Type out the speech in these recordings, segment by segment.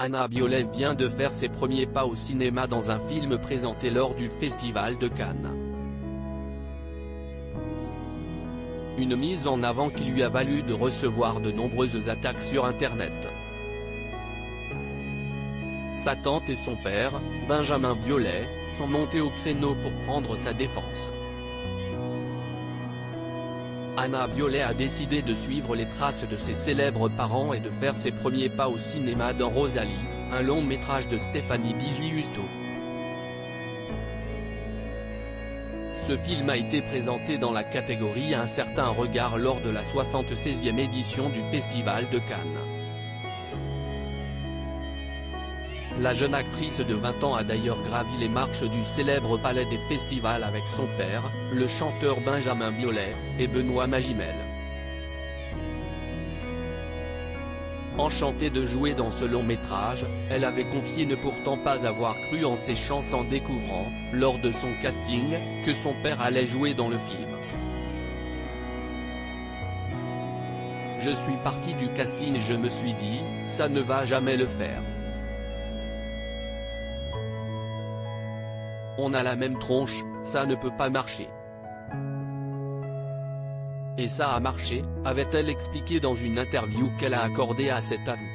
Anna Biolay vient de faire ses premiers pas au cinéma dans un film présenté lors du Festival de Cannes. Une mise en avant qui lui a valu de recevoir de nombreuses attaques sur Internet. Sa tante et son père, Benjamin Biolay, sont montés au créneau pour prendre sa défense. Anna Biolay a décidé de suivre les traces de ses célèbres parents et de faire ses premiers pas au cinéma dans Rosalie, un long métrage de Stéphanie Bigiusto. Ce film a été présenté dans la catégorie Un certain regard lors de la 76e édition du Festival de Cannes. La jeune actrice de 20 ans a d'ailleurs gravi les marches du célèbre palais des festivals avec son père, le chanteur Benjamin Biolay, et Benoît Magimel. Enchantée de jouer dans ce long métrage, elle avait confié ne pourtant pas avoir cru en ses chances en découvrant, lors de son casting, que son père allait jouer dans le film. Je suis partie du casting, je me suis dit, ça ne va jamais le faire. On a la même tronche, ça ne peut pas marcher. Et ça a marché, avait-elle expliqué dans une interview qu'elle a accordée à cet avou.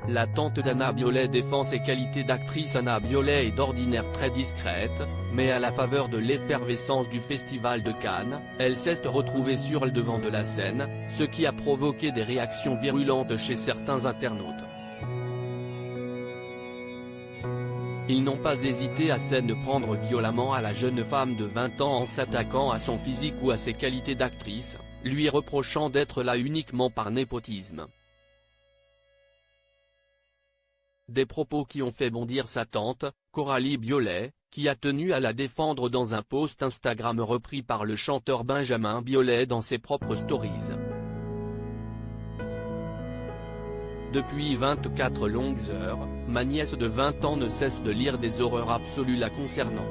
La tante d'Anna Biolay défend ses qualités d'actrice. Anna Biolay est d'ordinaire très discrète, mais à la faveur de l'effervescence du Festival de Cannes, elle s'est retrouvée sur le devant de la scène, ce qui a provoqué des réactions virulentes chez certains internautes. Ils n'ont pas hésité à s'en prendre violemment à la jeune femme de 20 ans en s'attaquant à son physique ou à ses qualités d'actrice, lui reprochant d'être là uniquement par népotisme. Des propos qui ont fait bondir sa tante, Coralie Biolay, qui a tenu à la défendre dans un post Instagram repris par le chanteur Benjamin Biolay dans ses propres stories. Depuis 24 longues heures, ma nièce de 20 ans ne cesse de lire des horreurs absolues la concernant.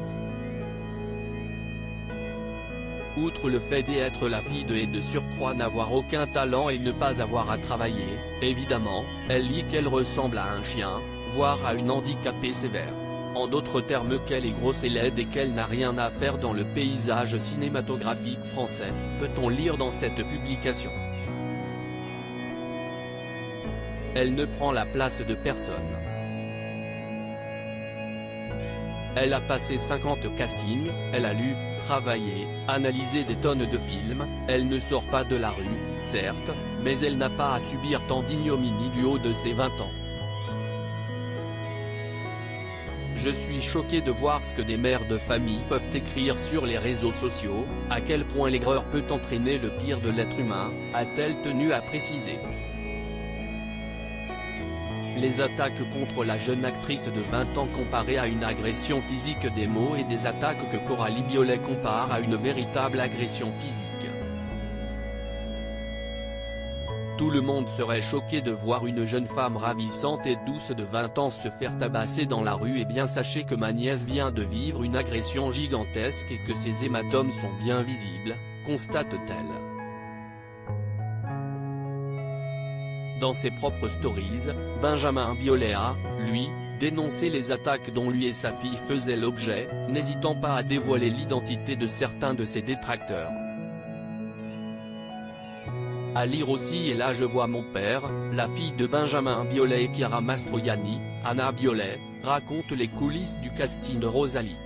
Outre le fait d'être la fille et de surcroît n'avoir aucun talent et ne pas avoir à travailler, évidemment, elle lit qu'elle ressemble à un chien, voire à une handicapée sévère. En d'autres termes qu'elle est grosse et laide et qu'elle n'a rien à faire dans le paysage cinématographique français, peut-on lire dans cette publication. Elle ne prend la place de personne. Elle a passé 50 castings, elle a lu, travaillé, analysé des tonnes de films, elle ne sort pas de la rue, certes, mais elle n'a pas à subir tant d'ignominie du haut de ses 20 ans. Je suis choqué de voir ce que des mères de famille peuvent écrire sur les réseaux sociaux, à quel point l'aigreur peut entraîner le pire de l'être humain, a-t-elle tenu à préciser. Les attaques contre la jeune actrice de 20 ans comparées à une agression physique, des mots et des attaques que Coralie Biolay compare à une véritable agression physique. Tout le monde serait choqué de voir une jeune femme ravissante et douce de 20 ans se faire tabasser dans la rue. Et bien sachez que ma nièce vient de vivre une agression gigantesque et que ses hématomes sont bien visibles, constate-t-elle. Dans ses propres stories, Benjamin Biolay a, lui, dénoncé les attaques dont lui et sa fille faisaient l'objet, n'hésitant pas à dévoiler l'identité de certains de ses détracteurs. À lire aussi. Et là je vois mon père, la fille de Benjamin Biolay et Chiara Mastroianni, Anna Biolay, raconte les coulisses du casting de Rosalie.